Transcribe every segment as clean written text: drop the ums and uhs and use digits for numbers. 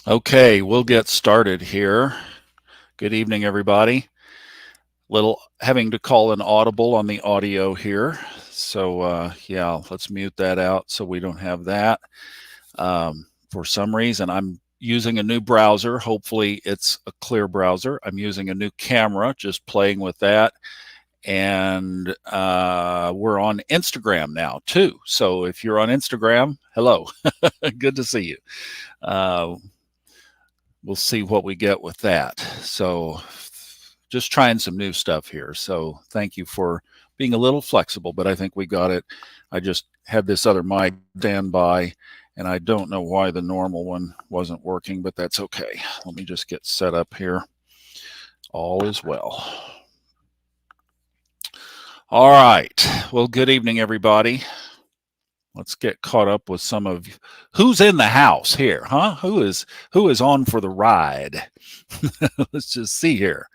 Okay, we'll get started here. Good evening, everybody. Little having to call an audible on the audio here. So, yeah, let's mute that out so we don't have that. For some reason, I'm using a new browser. Hopefully, it's a clear browser. I'm using a new camera, just playing with that. And we're on Instagram now, too. So, if you're on Instagram, hello. Good to see you. Uh, we'll see what we get with that. So, just trying some new stuff here. So, thank you for being a little flexible, but I think we got it. I just had this other mic standby, and I don't know why the normal one wasn't working, but that's okay. Let me just get set up here. All is well. All right. Well, good evening, everybody. Let's get caught up with some of who's in the house here, huh? Who is on for the ride? Let's just see here.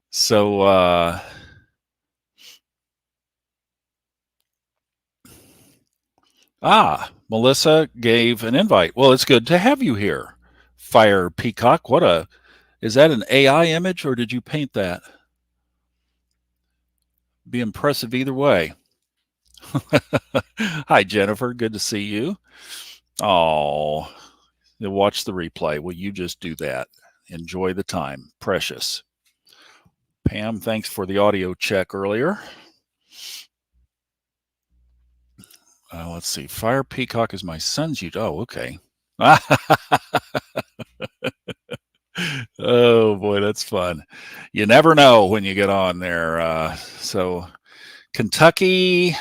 So, Melissa gave an invite. Well, it's good to have you here. Fire Peacock. Is that an AI image or did you paint that? Be impressive either way. Hi, Jennifer. Good to see you. Oh, you'll watch the replay. Will you just do that? Enjoy the time. Precious. Pam, thanks for the audio check earlier. Let's see. Fire Peacock is my son's YouTube. Oh, okay. Oh boy, that's fun. You never know when you get on there. So, Kentucky.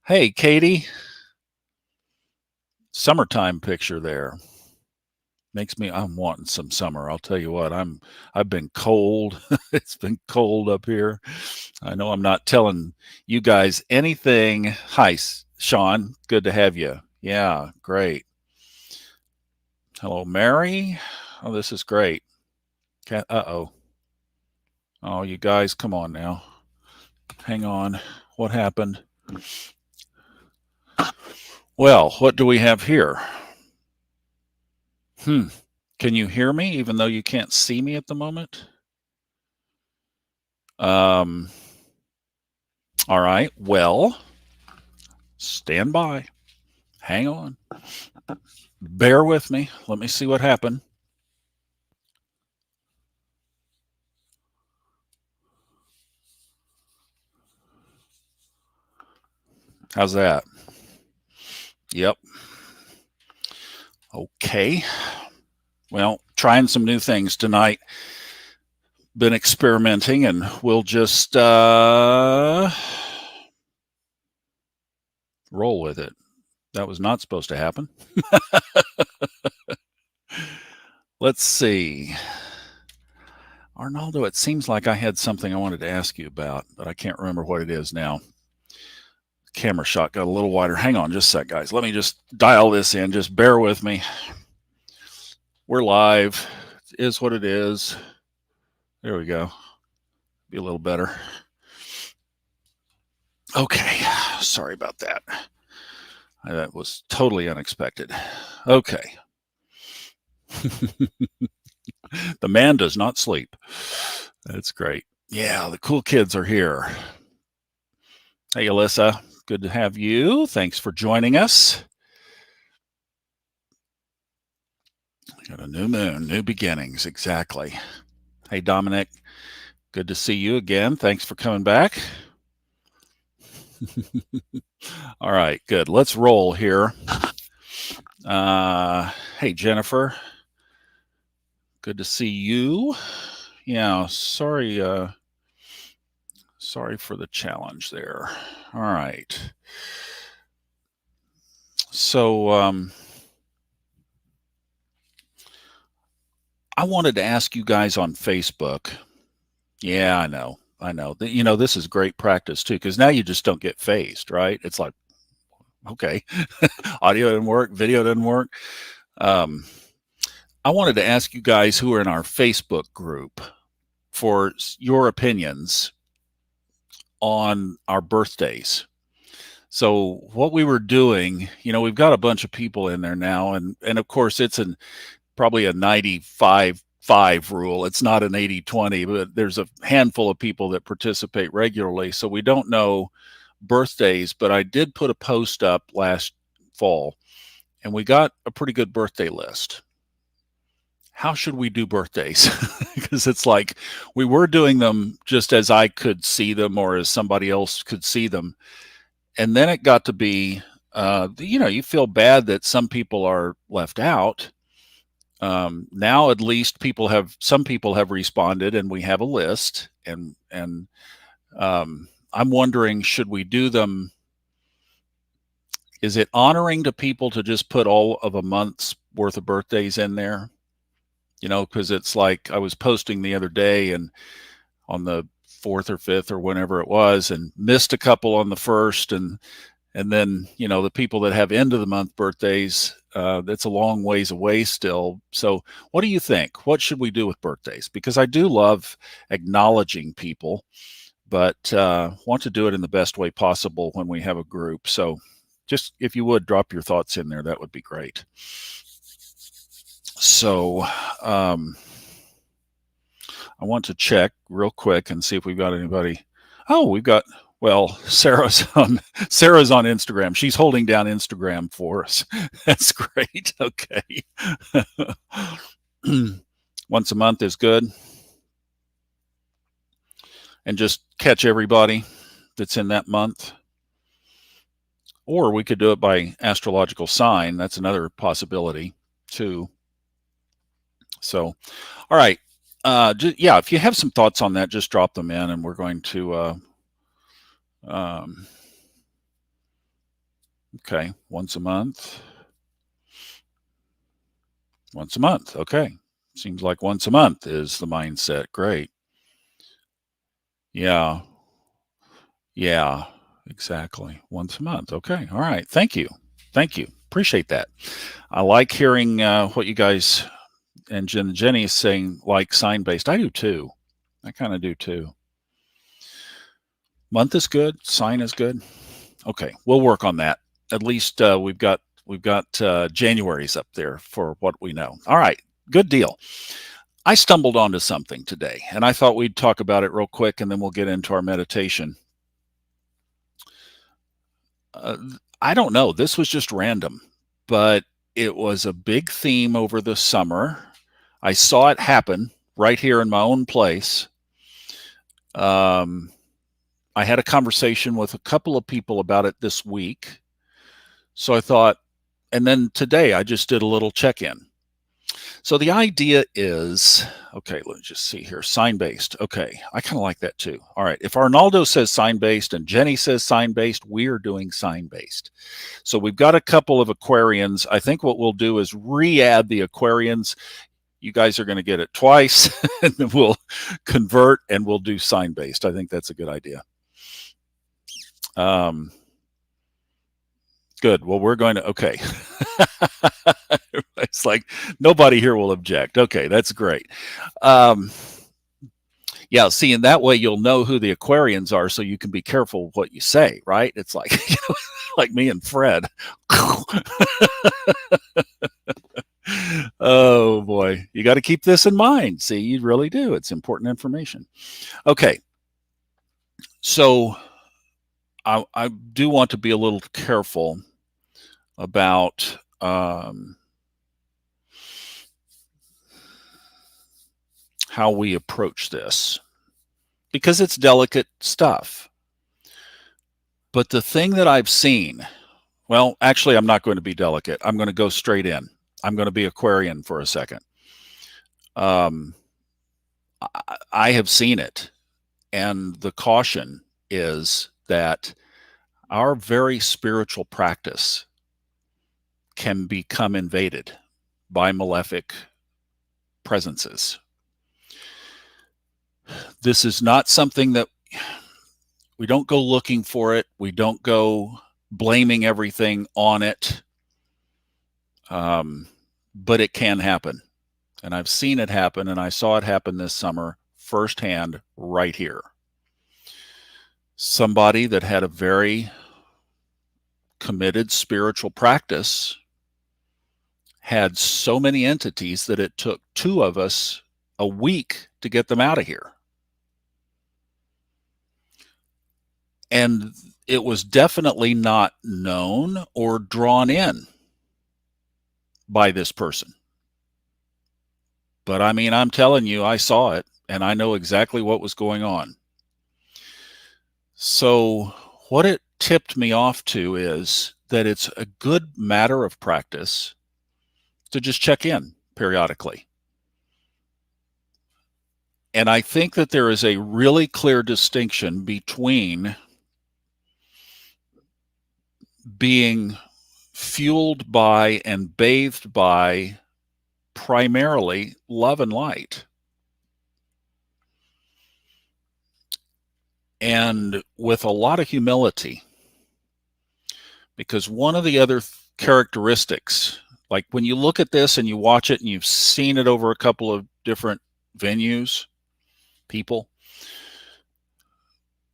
Hey, Katie. Summertime picture there. I'm wanting some summer. I'll tell you what, I've been cold. It's been cold up here. I know I'm not telling you guys anything. Hi, Sean. Good to have you. Yeah, great. Hello, Mary. Oh, this is great. Uh-oh. Oh, you guys, come on now. Hang on. What happened? Well, what do we have here? Can you hear me even though you can't see me at the moment? All right. Well, stand by. Hang on. Bear with me. Let me see what happened. How's that? Yep. Okay. Well, trying some new things tonight. Been experimenting, and we'll just roll with it. That was not supposed to happen. Let's see. Arnaldo, it seems like I had something I wanted to ask you about, but I can't remember what it is now. Camera shot got a little wider. Hang on just a sec, guys. Let me just dial this in. Just bear with me. We're live. It is what it is. There we go. Be a little better. Okay. Sorry about that. That was totally unexpected. Okay. The man does not sleep. That's great. Yeah, the cool kids are here. Hey, Alyssa. Good to have you. Thanks for joining us. Got a new moon, new beginnings. Exactly. Hey, Dominic. Good to see you again. Thanks for coming back. All right, good. Let's roll here. Hey, Jennifer. Good to see you. Yeah, sorry for the challenge there. All right. So I wanted to ask you guys on Facebook. Yeah, I know. This is great practice too, because now you just don't get phased, right? It's like, okay, audio didn't work, video didn't work. I wanted to ask you guys who are in our Facebook group for your opinions on our birthdays. So what we were doing, we've got a bunch of people in there now, and of course it's probably a 95-5 rule. It's not an 80-20, but there's a handful of people that participate regularly. So we don't know birthdays, but I did put a post up last fall and we got a pretty good birthday list. How should we do birthdays? Because it's like we were doing them just as I could see them or as somebody else could see them. And then it got to be, you feel bad that some people are left out. Now at least some people have responded and we have a list and I'm wondering, should we do them? Is it honoring to people to just put all of a month's worth of birthdays in there? Because it's like I was posting the other day and on the 4th or 5th or whenever it was and missed a couple on the 1st and then, the people that have end of the month birthdays, that's a long ways away still. So what do you think? What should we do with birthdays? Because I do love acknowledging people, but want to do it in the best way possible when we have a group. So just if you would drop your thoughts in there, that would be great. So I want to check real quick and see if we've got anybody. Oh, Sarah's on Instagram. She's holding down Instagram for us. That's great. Okay. Once a month is good. And just catch everybody that's in that month. Or we could do it by astrological sign. That's another possibility too. So, all right. If you have some thoughts on that, just drop them in and we're going to, okay, once a month. Once a month. Okay. Seems like once a month is the mindset. Great. Yeah. Yeah, exactly. Once a month. Okay. All right. Thank you. Appreciate that. I like hearing what you guys and Jenny is saying, like sign-based. I do too. I kind of do too. Month is good. Sign is good. Okay. We'll work on that. At least we've got January's up there for what we know. All right. Good deal. I stumbled onto something today, and I thought we'd talk about it real quick, and then we'll get into our meditation. I don't know. This was just random, but it was a big theme over the summer. I saw it happen right here in my own place. I had a conversation with a couple of people about it this week. So I thought, and then today I just did a little check-in. So the idea is, okay, let's just see here, sign-based. Okay, I kind of like that too. All right, if Arnaldo says sign-based and Jenny says sign-based, we're doing sign-based. So we've got a couple of Aquarians. I think what we'll do is re-add the Aquarians. You guys are going to get it twice, and then we'll convert and we'll do sign-based. I think that's a good idea. Good. Well, we're going to, okay. It's like nobody here will object. Okay, that's great. Yeah, see, in that way you'll know who the Aquarians are, so you can be careful what you say, right? It's like like me and Fred. Oh boy, you got to keep this in mind. See, you really do. It's important information. Okay, so I do want to be a little careful about how we approach this, because it's delicate stuff. But the thing that I've seen, well, actually, I'm not going to be delicate. I'm going to go straight in. I'm going to be Aquarian for a second. I have seen it, and the caution is that our very spiritual practice can become invaded by malefic presences. This is not something that we don't go looking for it. We don't go blaming everything on it. But it can happen. And I've seen it happen, and I saw it happen this summer firsthand right here. Somebody that had a very committed spiritual practice had so many entities that it took 2 of us a week to get them out of here. And it was definitely not known or drawn in by this person. But I mean, I'm telling you, I saw it and I know exactly what was going on. So what it tipped me off to is that it's a good matter of practice to just check in periodically. And I think that there is a really clear distinction between being fueled by and bathed by primarily love and light, and with a lot of humility. Because one of the other characteristics, like when you look at this and you watch it and you've seen it over a couple of different venues, people,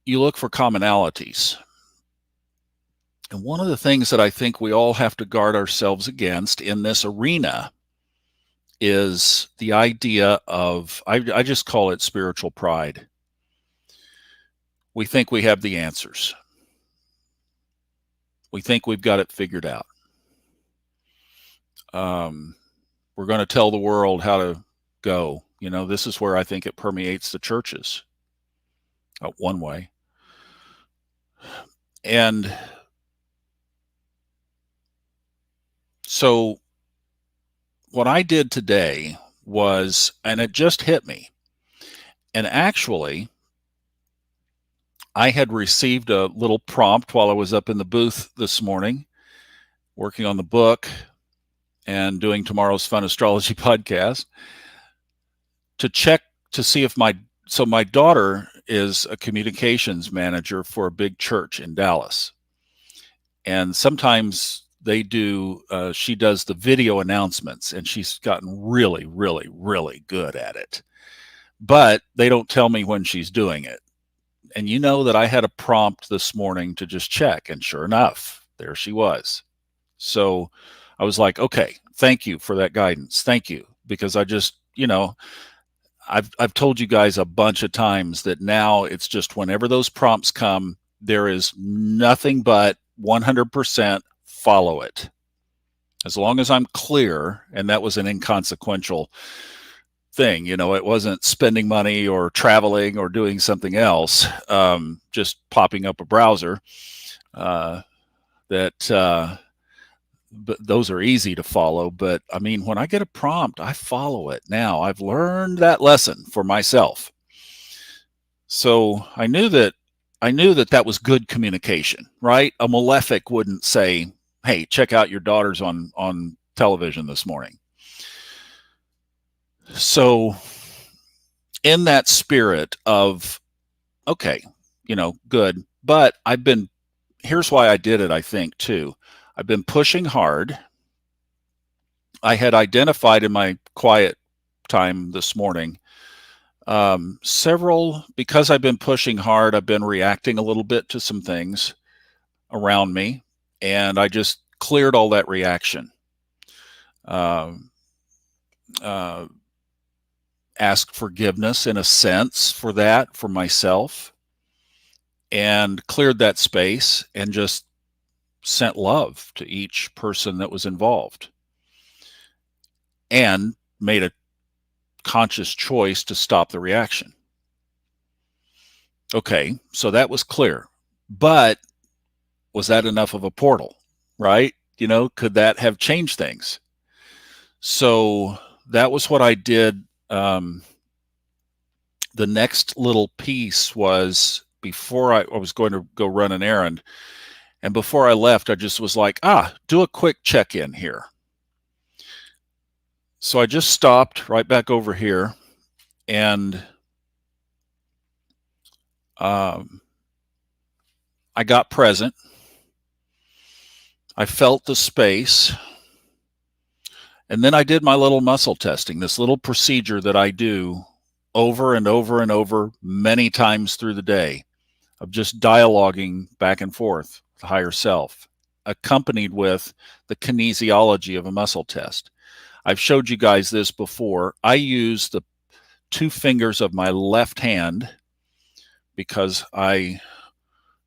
you look for commonalities. And one of the things that I think we all have to guard ourselves against in this arena is the idea of, I just call it spiritual pride. We think we have the answers. We think we've got it figured out. We're going to tell the world how to go. You know, this is where I think it permeates the churches, one way. And so what I did today was, and it just hit me, and actually I had received a little prompt while I was up in the booth this morning working on the book and doing tomorrow's Fun Astrology podcast to check to see if my daughter is a communications manager for a big church in Dallas. And sometimes they do, she does the video announcements, and she's gotten really, really, really good at it. But they don't tell me when she's doing it. And you know that I had a prompt this morning to just check, and sure enough, there she was. So I was like, okay, thank you for that guidance. Thank you. Because I just, you know, I've told you guys a bunch of times that now it's just whenever those prompts come, there is nothing but 100% follow it. As long as I'm clear, and that was an inconsequential thing, you know, it wasn't spending money or traveling or doing something else, just popping up a browser, but those are easy to follow. But I mean, when I get a prompt, I follow it now. I've learned that lesson for myself. So I knew that that was good communication, right? A malefic wouldn't say, hey, check out your daughters on television this morning. So in that spirit of, okay, you know, good. But here's why I did it, I think, too. I've been pushing hard. I had identified in my quiet time this morning because I've been pushing hard, I've been reacting a little bit to some things around me, and I just cleared all that reaction. Asked forgiveness in a sense for that, for myself, and cleared that space and just sent love to each person that was involved and made a conscious choice to stop the reaction. Okay, so that was clear. But was that enough of a portal, right? You know, could that have changed things? So that was what I did. The next little piece was before I was going to go run an errand. And before I left, I just was like, do a quick check-in here. So I just stopped right back over here, and I got present. I felt the space. And then I did my little muscle testing, this little procedure that I do over and over and over many times through the day of just dialoguing back and forth with the higher self, accompanied with the kinesiology of a muscle test. I've showed you guys this before. I use the 2 fingers of my left hand because I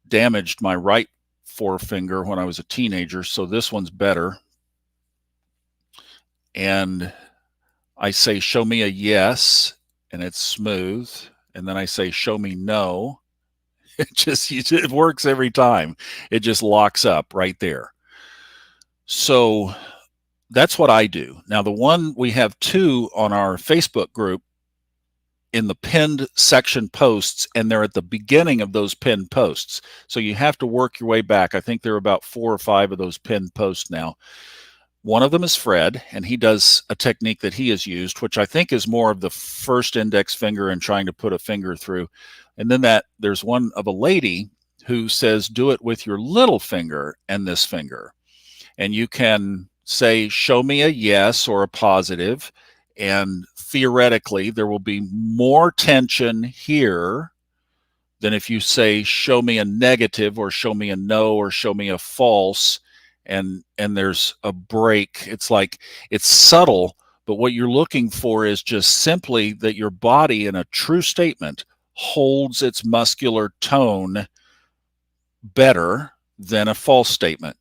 damaged my right forefinger when I was a teenager, so this one's better. And I say, show me a yes, and it's smooth. And then I say, show me no. It works every time. It just locks up right there. So that's what I do. Now, the one, we have 2 on our Facebook group in the pinned section posts, and they're at the beginning of those pinned posts. So you have to work your way back. I think there are about 4 or 5 of those pinned posts now. One of them is Fred, and he does a technique that he has used, which I think is more of the first index finger and trying to put a finger through. And then there's one of a lady who says, do it with your little finger and this finger. And you can say, show me a yes or a positive, and theoretically there will be more tension here than if you say, show me a negative or show me a no or show me a false, and there's a break. It's like, it's subtle, but what you're looking for is just simply that your body in a true statement holds its muscular tone better than a false statement.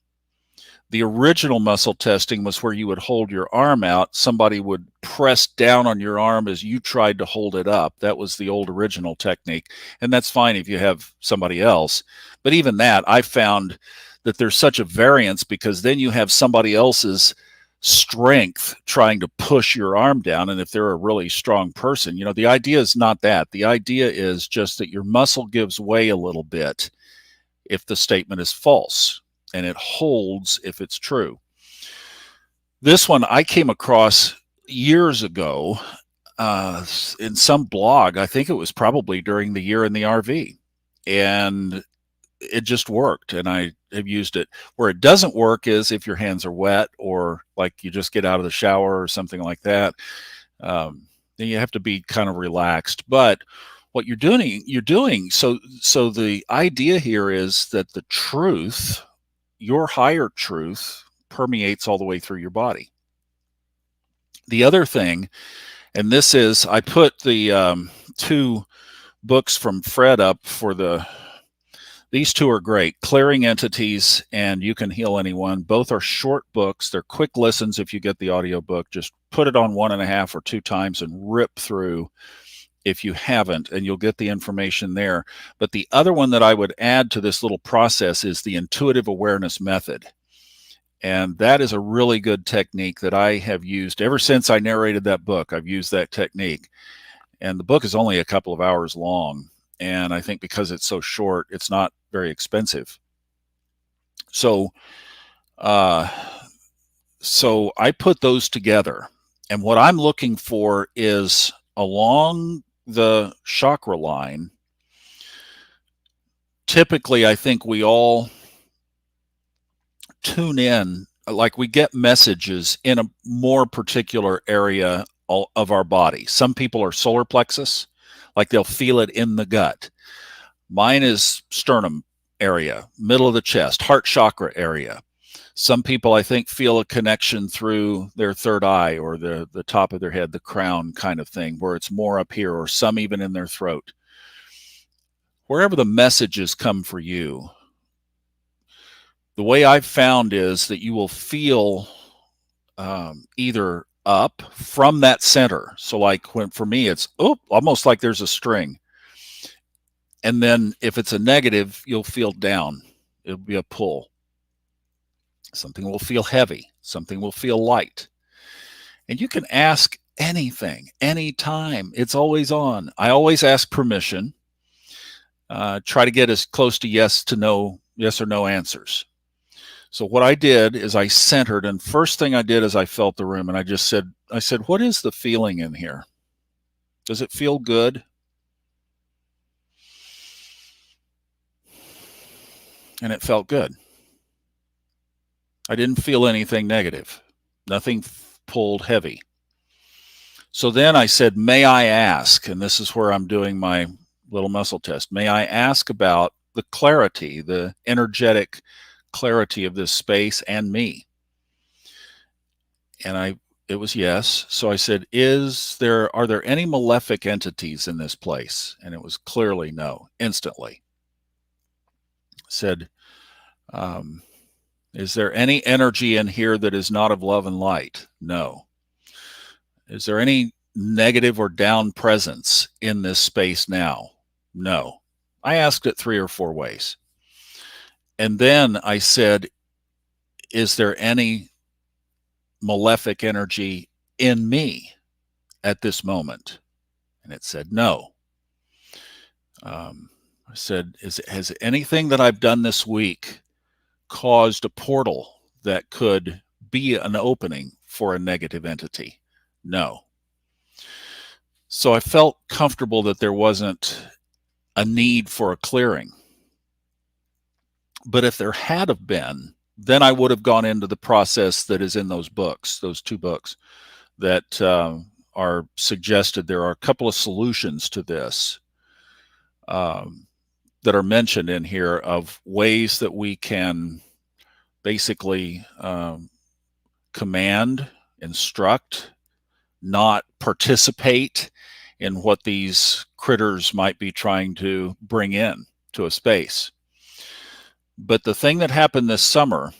The original muscle testing was where you would hold your arm out. Somebody would press down on your arm as you tried to hold it up. That was the old original technique. And that's fine if you have somebody else. But even that, I found that there's such a variance, because then you have somebody else's strength trying to push your arm down. And if they're a really strong person, the idea is not that. The idea is just that your muscle gives way a little bit if the statement is false, and it holds if it's true. This one I came across years ago in some blog. I think it was probably during the year in the RV, and it just worked, and I have used it. Where it doesn't work is if your hands are wet, or like you just get out of the shower or something like that. Then you have to be kind of relaxed. But what you're doing. So the idea here is that the truth, your higher truth, permeates all the way through your body. The other thing, and this is, I put the 2 books from Fred up for these 2 are great, Clearing Entities and You Can Heal Anyone. Both are short books. They're quick listens. If you get the audio book, just put it on 1.5 or 2 times and rip through if you haven't, and you'll get the information there. But the other one that I would add to this little process is the Intuitive Awareness Method. And that is a really good technique that I have used ever since I narrated that book. I've used that technique. And the book is only a couple of hours long. And I think because it's so short, it's not very expensive. So I put those together. And what I'm looking for is along the chakra line. Typically, I think we all tune in, like we get messages in a more particular area of our body. Some people are solar plexus, like they'll feel it in the gut. Mine is sternum area, middle of the chest, heart chakra area. Some people, I think, feel a connection through their third eye or the top of their head, the crown kind of thing, where it's more up here, or some even in their throat. Wherever the messages come for you, the way I've found is that you will feel either up from that center. So like for me, it's almost like there's a string. And then if it's a negative, you'll feel down. It'll be a pull. Something will feel heavy. Something will feel light. And you can ask anything, anytime. It's always on. I always ask permission. Try to get as close to yes or no answers. So what I did is I centered, and first thing I did is I felt the room, and I said, what is the feeling in here? Does it feel good? And it felt good. I didn't feel anything negative. Nothing pulled heavy. So then I said, may I ask, and this is where I'm doing my little muscle test, may I ask about the clarity, the energetic clarity of this space and me? And I It was yes. So I said, are there any malefic entities in this place? And it was clearly no, instantly. Said, um, is there any energy in here that is not of love and light? No. Is there any negative or down presence in this space now? No. I asked it 3 or 4 ways. And then I said, is there any malefic energy in me at this moment? And it said no. I said, has anything that I've done this week caused a portal that could be an opening for a negative entity? No. So I felt comfortable that there wasn't a need for a clearing. But if there had have been, then I would have gone into the process that is in those books, those 2 books that are suggested. There are a couple of solutions to this that are mentioned in here of ways that we can basically command, instruct, not participate in what these critters might be trying to bring in to a space. But the thing that happened this summer,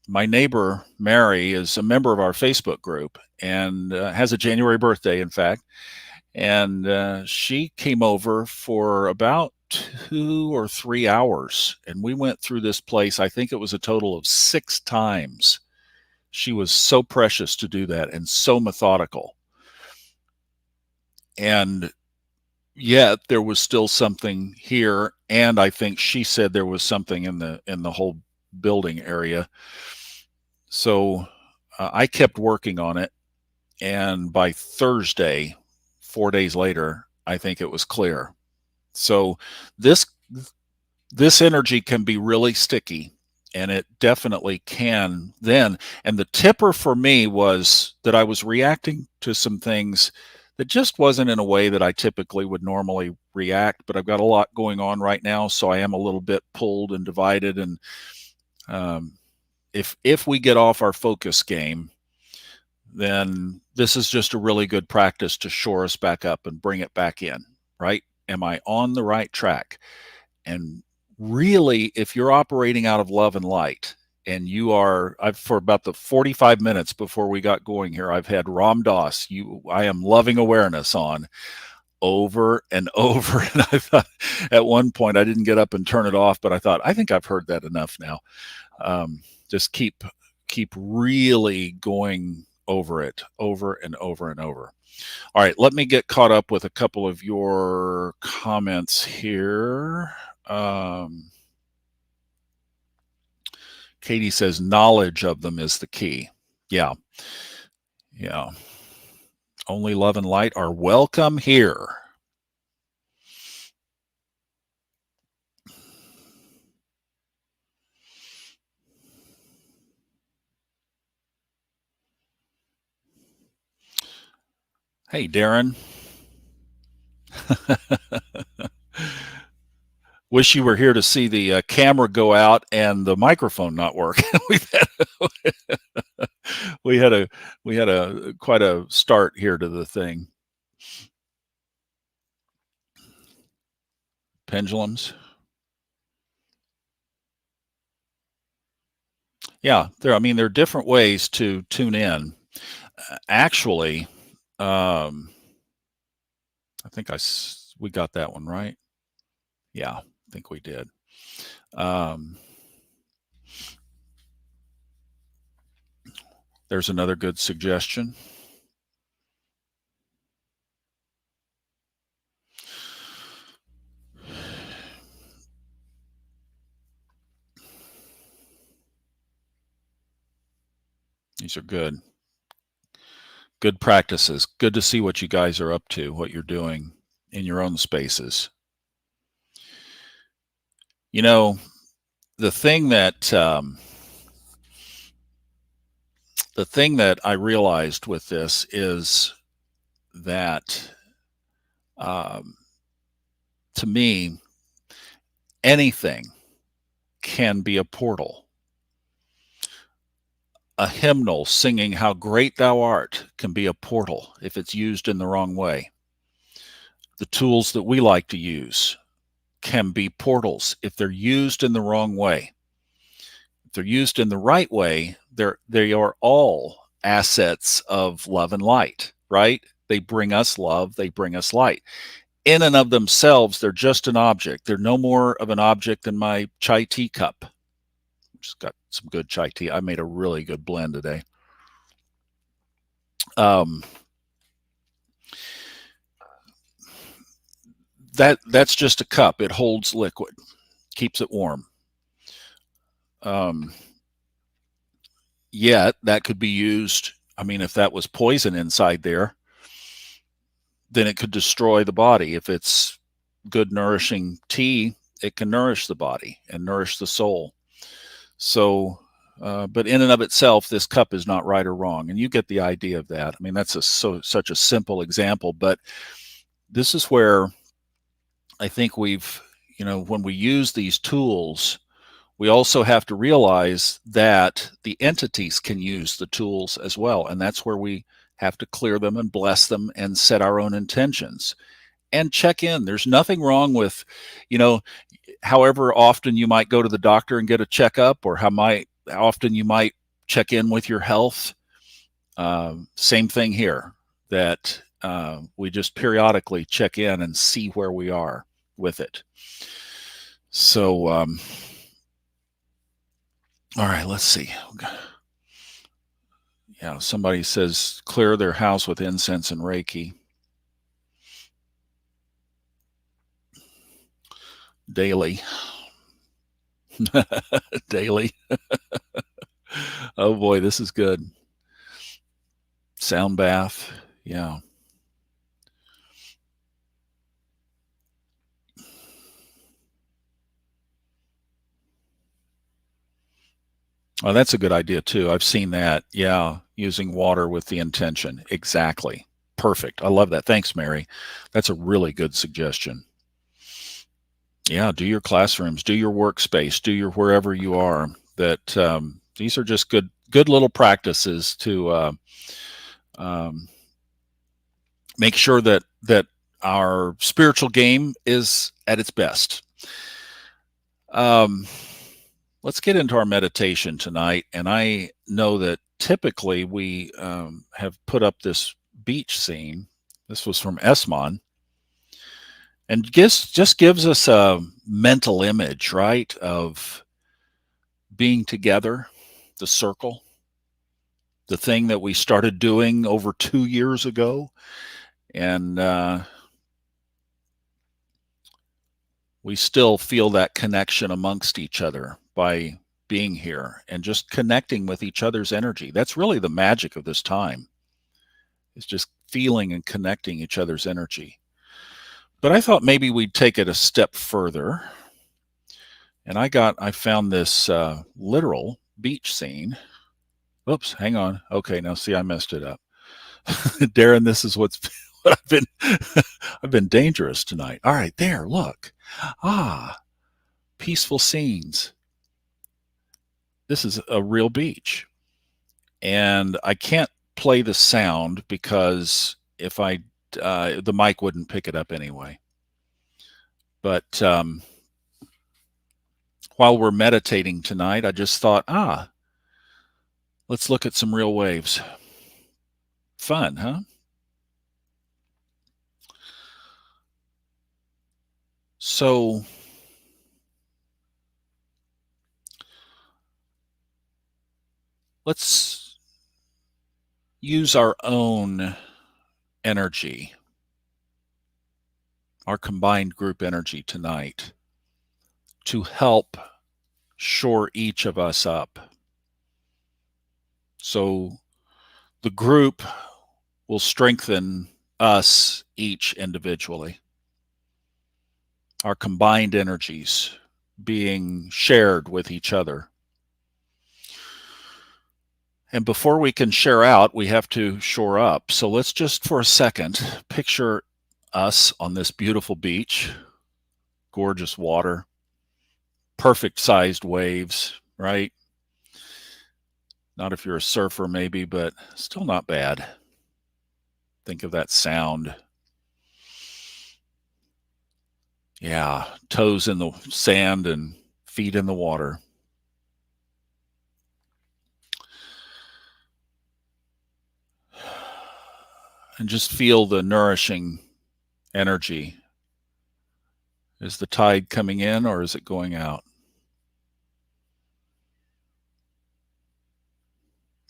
my neighbor Mary is a member of our Facebook group and has a January birthday, in fact. And she came over for about 2 or 3 hours, and we went through this place. I think it was a total of 6 times. She was so precious to do that and so methodical. And yet there was still something here, and I think she said there was something in the whole building area. So I kept working on it, and by Thursday, 4 days later, I think it was clear. So this energy can be really sticky, and it definitely can then. And the tipper for me was that I was reacting to some things that just wasn't in a way that I typically would normally react, but I've got a lot going on right now, so I am a little bit pulled and divided. And if we get off our focus game, then this is just a really good practice to shore us back up and bring it back in, right? Am I on the right track? And really, if you're operating out of love and light, and you are, for about the 45 minutes before we got going here, I've had Ram Dass, I am loving awareness on over and over. And I thought at one point I didn't get up and turn it off, but I thought, I think I've heard that enough now. Just keep really going over it over and over and over. All right, let me get caught up with a couple of your comments here. Katie says knowledge of them is the key. Yeah. Only love and light are welcome here. Hey, Darren. Wish you were here to see the camera go out and the microphone not work. we had a quite a start here to the thing. Pendulums. Yeah, there are different ways to tune in. Actually, I think we got that one right. Yeah, I think we did. There's another good suggestion. These are good. Good practices. Good to see what you guys are up to, what you're doing in your own spaces. You know, the thing that I realized with this is that to me, anything can be a portal. A hymnal singing how great thou art can be a portal if it's used in the wrong way. The tools that we like to use can be portals if they're used in the wrong way. If they're used in the right way, they are all assets of love and light, right? They bring us love, they bring us light. In and of themselves, they're just an object. They're no more of an object than my chai tea cup. Just got some good chai tea. I made a really good blend today. That's just a cup. It holds liquid, keeps it warm. Yet that could be used. I mean, if that was poison inside there, then it could destroy the body. If it's good, nourishing tea, it can nourish the body and nourish the soul. So, but in and of itself, this cup is not right or wrong, and you get the idea of that. I mean, that's such a simple example, but this is where I think we've, when we use these tools, we also have to realize that the entities can use the tools as well, and that's where we have to clear them and bless them and set our own intentions and check in. There's nothing wrong with, however often you might go to the doctor and get a checkup, or how often you might check in with your health. Same thing here, that we just periodically check in and see where we are with it. So, all right, let's see. Yeah, somebody says clear their house with incense and Reiki. Daily. Daily. Oh boy, this is good. Sound bath. Yeah. Oh, that's a good idea too. I've seen that. Yeah, using water with the intention. Exactly. Perfect. I love that. Thanks, Mary. That's a really good suggestion. Yeah, do your classrooms, do your workspace, do your wherever you are. That these are just good little practices to make sure that our spiritual game is at its best. Let's get into our meditation tonight. And I know that typically we have put up this beach scene. This was from Esmond. And just gives us a mental image, right, of being together, the circle, the thing that we started doing over 2 years ago. And we still feel that connection amongst each other by being here and just connecting with each other's energy. That's really the magic of this time, is just feeling and connecting each other's energy. But I thought maybe we'd take it a step further. And I found this literal beach scene. Oops, hang on. Okay, now see, I messed it up. Darren, this is what I've been dangerous tonight. All right, there, look. Peaceful scenes. This is a real beach. And I can't play the sound because if the mic wouldn't pick it up anyway. But while we're meditating tonight, I just thought, let's look at some real waves. Fun, huh? So let's use our own energy, our combined group energy tonight, to help shore each of us up. So the group will strengthen us each individually. Our combined energies being shared with each other. And before we can share out, we have to shore up. So let's just for a second picture us on this beautiful beach, gorgeous water, perfect sized waves, right? Not if you're a surfer, maybe, but still not bad. Think of that sound. Yeah, toes in the sand and feet in the water. And just feel the nourishing energy. Is the tide coming in or is it going out?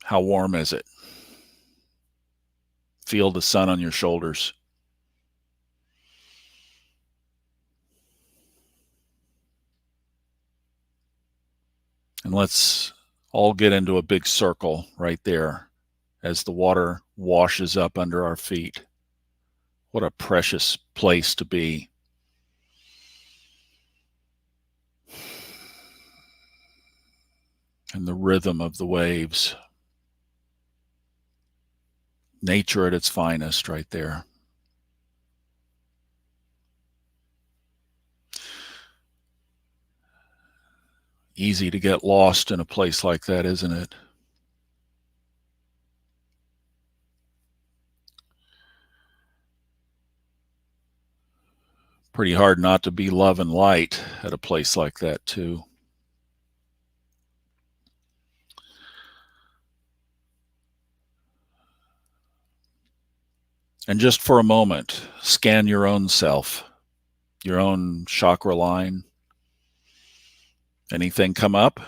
How warm is it? Feel the sun on your shoulders. And let's all get into a big circle right there as the water washes up under our feet. What a precious place to be. And the rhythm of the waves. Nature at its finest right there. Easy to get lost in a place like that, isn't it? Pretty hard not to be love and light at a place like that, too. And just for a moment, scan your own self, your own chakra line. Anything come up?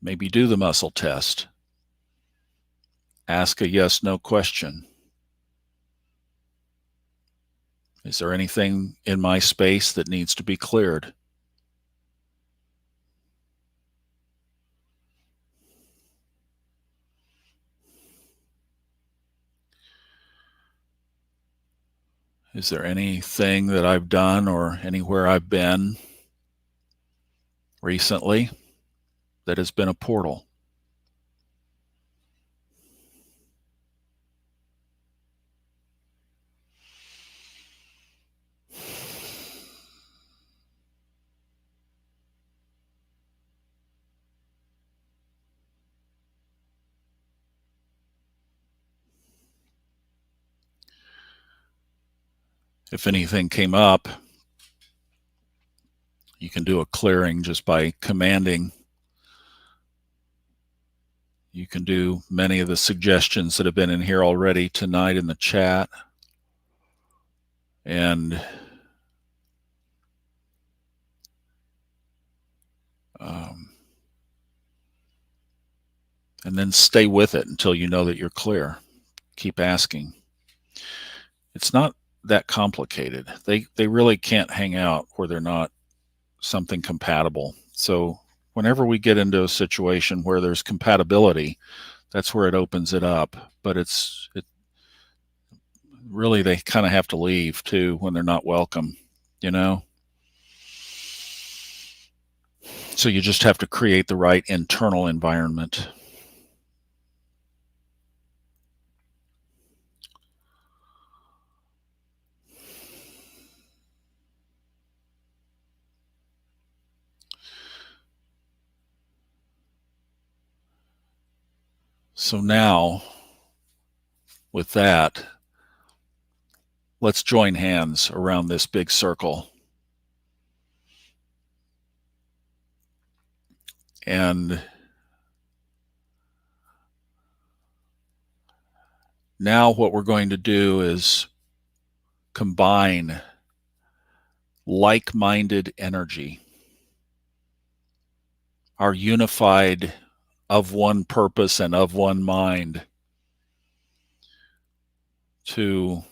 Maybe do the muscle test. Ask a yes/no question. Is there anything in my space that needs to be cleared? Is there anything that I've done or anywhere I've been recently that has been a portal? If anything came up, you can do a clearing just by commanding. You can do many of the suggestions that have been in here already tonight in the chat. And then stay with it until you know that you're clear. Keep asking. It's not that complicated. They really can't hang out where they're not something compatible. So whenever we get into a situation where there's compatibility, that's where it opens it up. But it really, they kind of have to leave too when they're not welcome, you know? So you just have to create the right internal environment. So now, with that, let's join hands around this big circle. And now what we're going to do is combine like-minded energy, our unified of one purpose and of one mind, to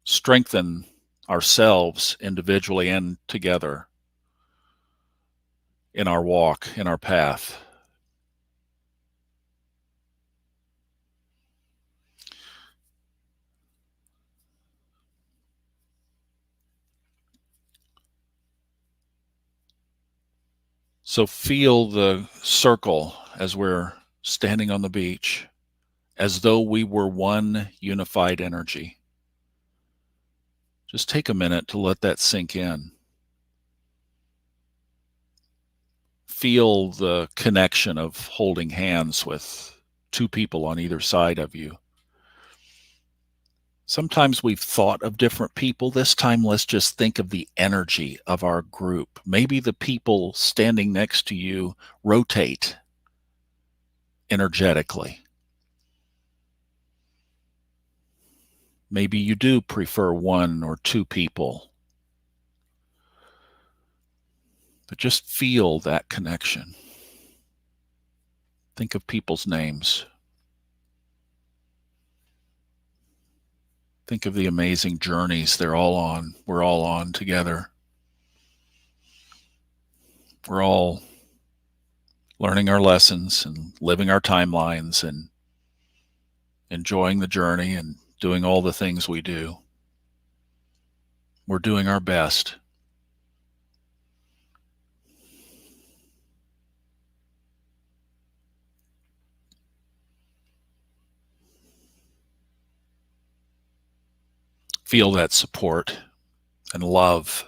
strengthen ourselves individually and together in our walk, in our path. So feel the circle as we're standing on the beach, as though we were one unified energy. Just take a minute to let that sink in. feel the connection of holding hands with two people on either side of you. Sometimes we've thought of different people. This time, let's just think of the energy of our group. Maybe the people standing next to you rotate energetically. Maybe you do prefer one or two people, but just feel that connection. Think of people's names. Think of the amazing journeys we're all on together. We're all learning our lessons and living our timelines and enjoying the journey and doing all the things we do. We're doing our best. Feel that support and love.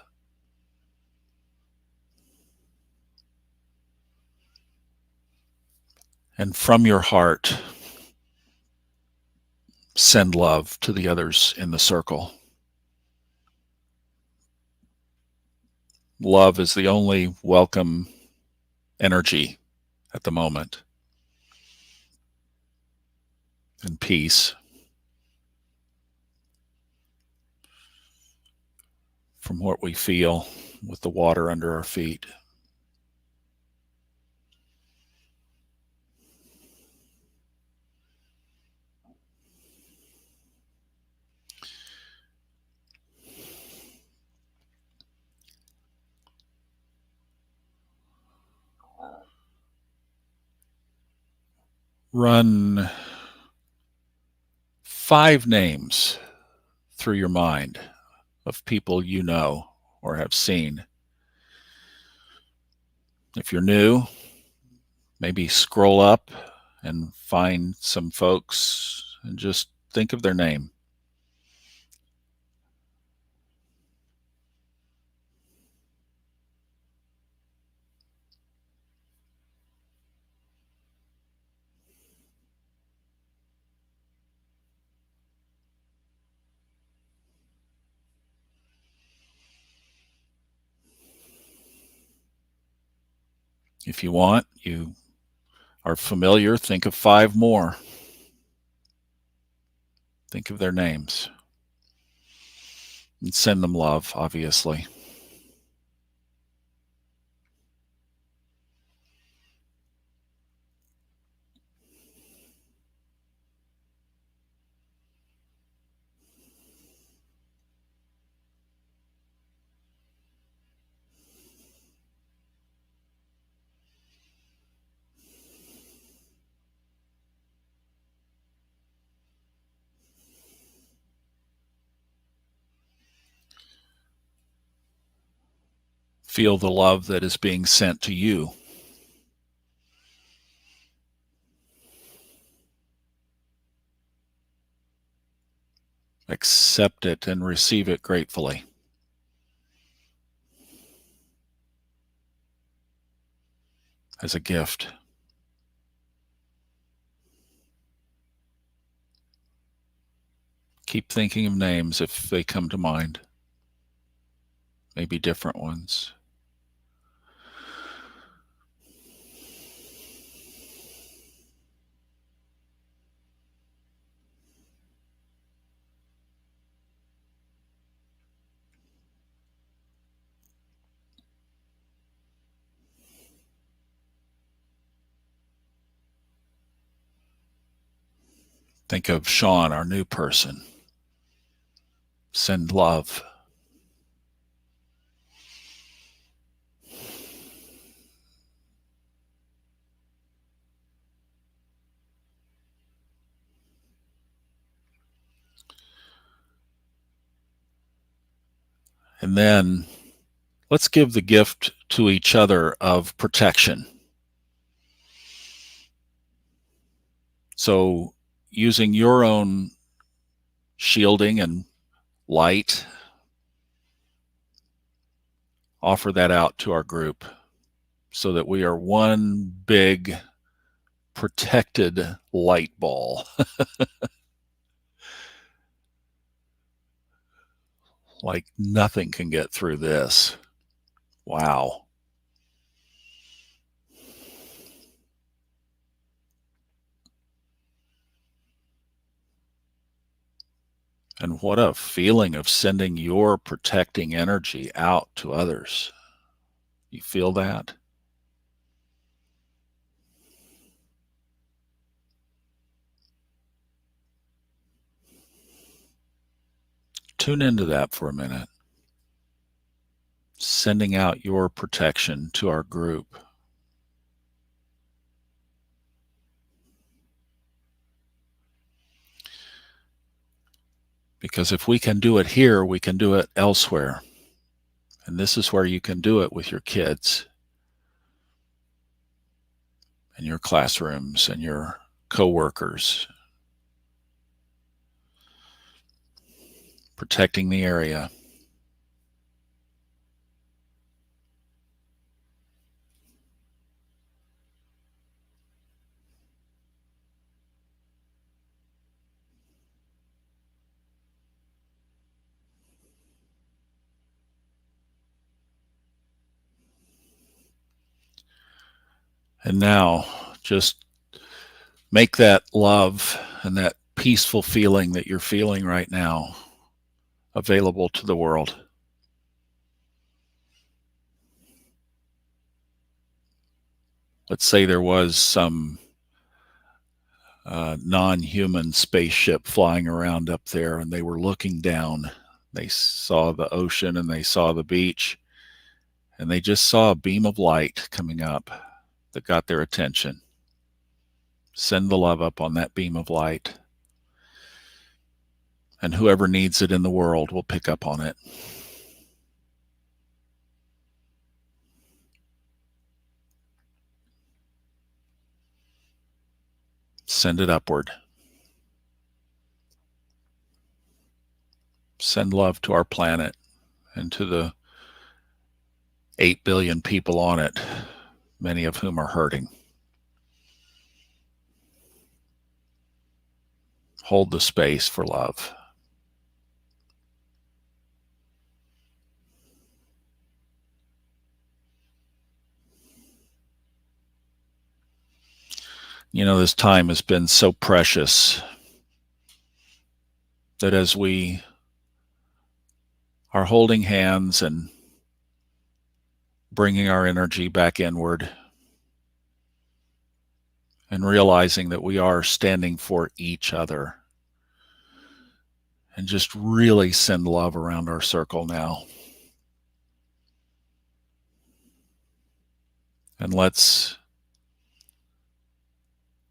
And from your heart, send love to the others in the circle. Love is the only welcome energy at the moment. And peace. From what we feel with the water under our feet. Run 5 names through your mind of people you know or have seen. If you're new, maybe scroll up and find some folks and just think of their name. If you want, you are familiar, think of 5 more. Think of their names. And send them love, obviously. Feel the love that is being sent to you. Accept it and receive it gratefully. As a gift. Keep thinking of names if they come to mind. Maybe different ones. Think of Sean, our new person. Send love. And then let's give the gift to each other of protection. So using your own shielding and light, offer that out to our group. so that we are one big protected light ball. Like nothing can get through this. Wow. And what a feeling of sending your protecting energy out to others. You feel that? Tune into that for a minute. Sending out your protection to our group. Because if we can do it here, we can do it elsewhere. And this is where you can do it with your kids and your classrooms and your coworkers. Protecting the area. And now just make that love and that peaceful feeling that you're feeling right now available to the world. Let's say there was some non-human spaceship flying around up there and they were looking down. They saw the ocean and they saw the beach and they just saw a beam of light coming up that got their attention. Send the love up on that beam of light, and whoever needs it in the world will pick up on it. Send it upward. Send love to our planet and to the 8 billion people on it, many of whom are hurting. Hold the space for love. You know, this time has been so precious that as we are holding hands and bringing our energy back inward and realizing that we are standing for each other, and just really send love around our circle now. And let's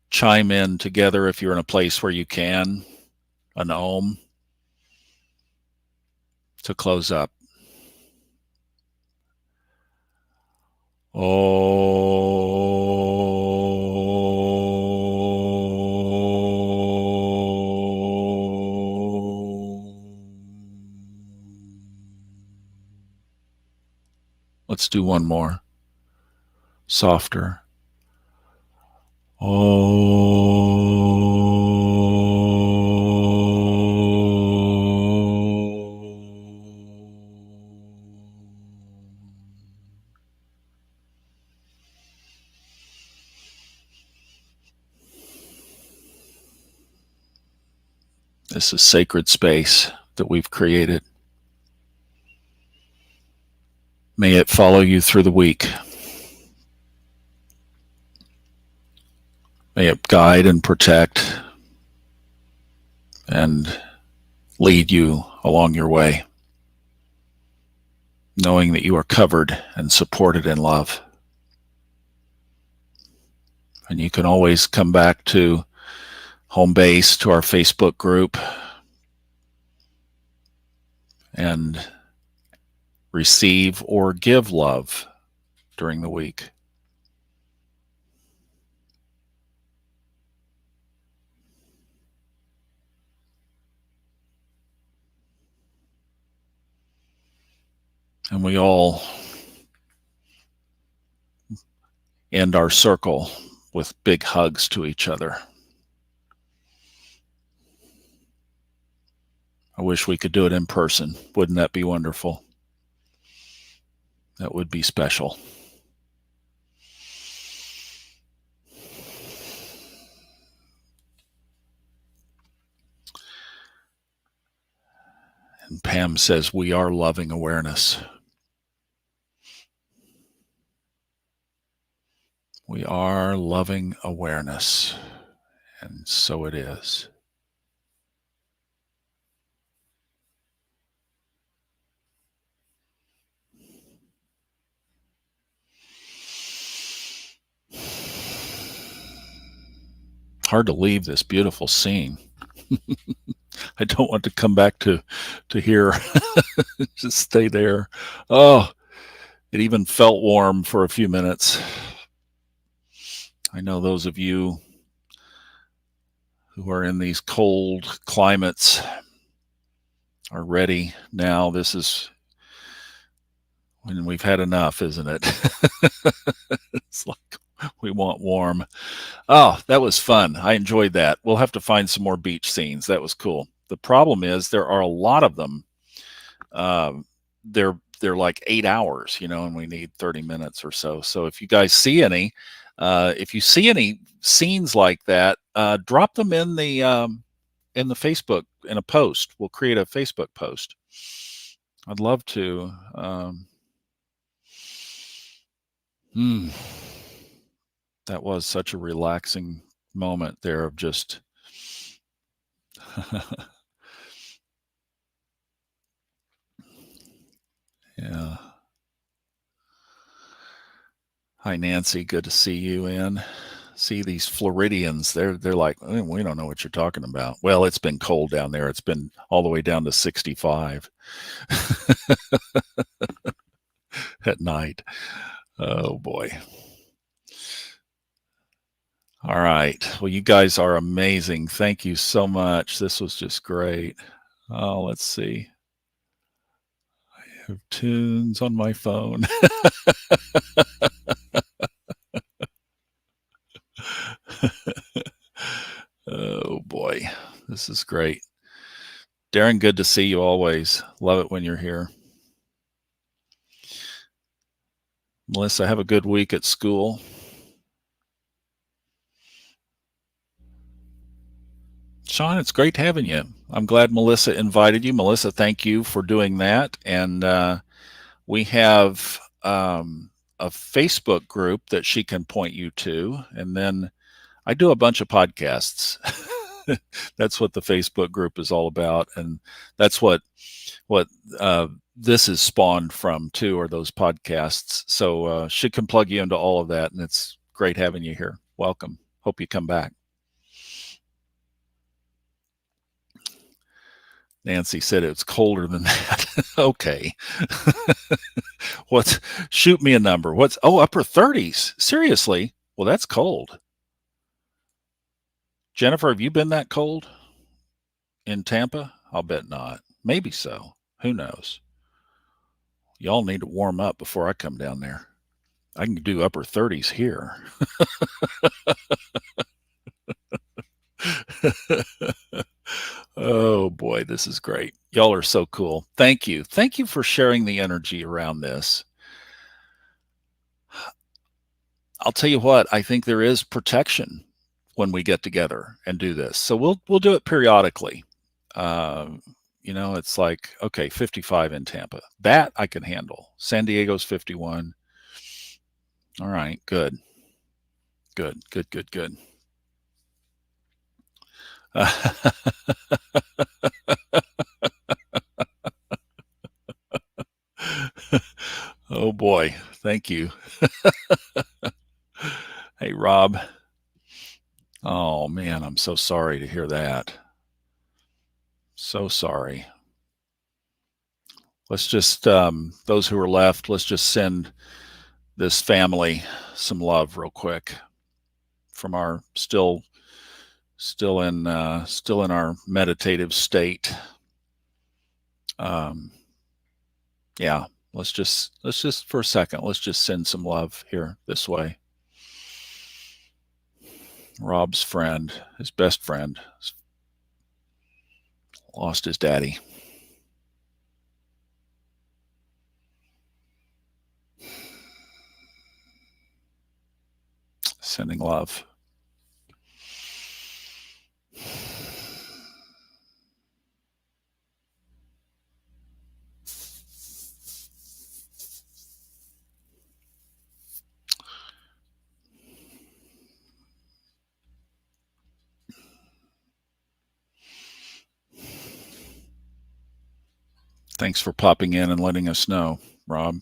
chime in together if you're in a place where you can, an Om to close up. Let's do one more. Softer. This is sacred space that we've created. May it follow you through the week. May it guide and protect and lead you along your way, knowing that you are covered and supported in love. And you can always come back to home base, to our Facebook group, and receive or give love during the week. And we all end our circle with big hugs to each other. I wish we could do it in person. Wouldn't that be wonderful? That would be special. And Pam says, we are loving awareness. We are loving awareness. And so it is. Hard to leave this beautiful scene. I don't want to come back to here. Just stay there. Oh, it even felt warm for a few minutes. I know those of you who are in these cold climates are ready now. This is when we've had enough, isn't it? It's like we want warm. Oh, that was fun. I enjoyed that. We'll have to find some more beach scenes. That was cool. The problem is there are a lot of them. They're like 8 hours, and we need 30 minutes or so. So if you guys see any, if you see any scenes like that, drop them in the Facebook in a post. We'll create a Facebook post. I'd love to. That was such a relaxing moment there of just yeah. Hi Nancy, good to see you in. See these Floridians, they're like, we don't know what you're talking about. Well, it's been cold down there. It's been all the way down to 65 at night. Oh boy. All right. Well, you guys are amazing. Thank you so much. This was just great. Oh, let's see. I have tunes on my phone. Oh boy. This is great. Darren, good to see you always. Love it when you're here. Melissa, have a good week at school. Sean, it's great having you. I'm glad Melissa invited you. Melissa, thank you for doing that. And we have a Facebook group that she can point you to. And then I do a bunch of podcasts. That's what the Facebook group is all about. And that's what this is spawned from too, are those podcasts. So she can plug you into all of that. And it's great having you here. Welcome. Hope you come back. Nancy said it's colder than that. Okay. Shoot me a number. Upper 30s. Seriously? Well, that's cold. Jennifer, have you been that cold in Tampa? I'll bet not. Maybe so. Who knows? Y'all need to warm up before I come down there. I can do upper 30s here. Oh boy, this is great. Y'all are so cool. Thank you. Thank you for sharing the energy around this. I'll tell you what, I think there is protection when we get together and do this. So we'll do it periodically. It's like, okay, 55 in Tampa. That I can handle. San Diego's 51. All right, good. Good. Oh boy, thank you. Hey, Rob. Oh man, I'm so sorry to hear that. So sorry. Let's just, those who are left, let's just send this family some love real quick from our still in our meditative state. Yeah, let's just for a second, let's just send some love here this way. Rob's friend, his best friend, lost his daddy. Sending love. Thanks for popping in and letting us know, Rob.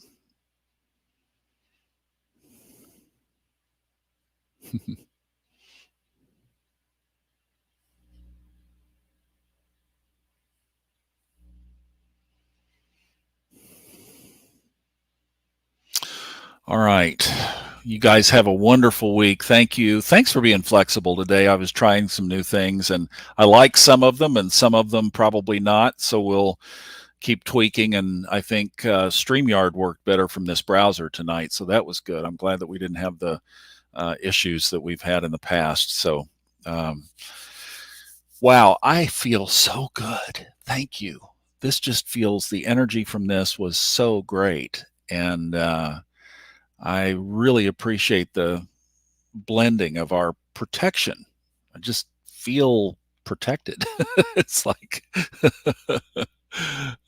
All right. You guys have a wonderful week. Thank you. Thanks for being flexible today. I was trying some new things and I like some of them and some of them probably not. So we'll keep tweaking. And I think StreamYard worked better from this browser tonight. So that was good. I'm glad that we didn't have the issues that we've had in the past. So, wow, I feel so good. Thank you. This just feels, the energy from this was so great. And I really appreciate the blending of our protection. I just feel protected. It's like,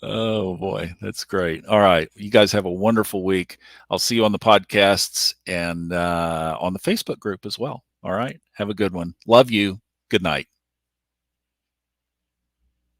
oh boy, that's great. All right. You guys have a wonderful week. I'll see you on the podcasts and on the Facebook group as well. All right. Have a good one. Love you. Good night.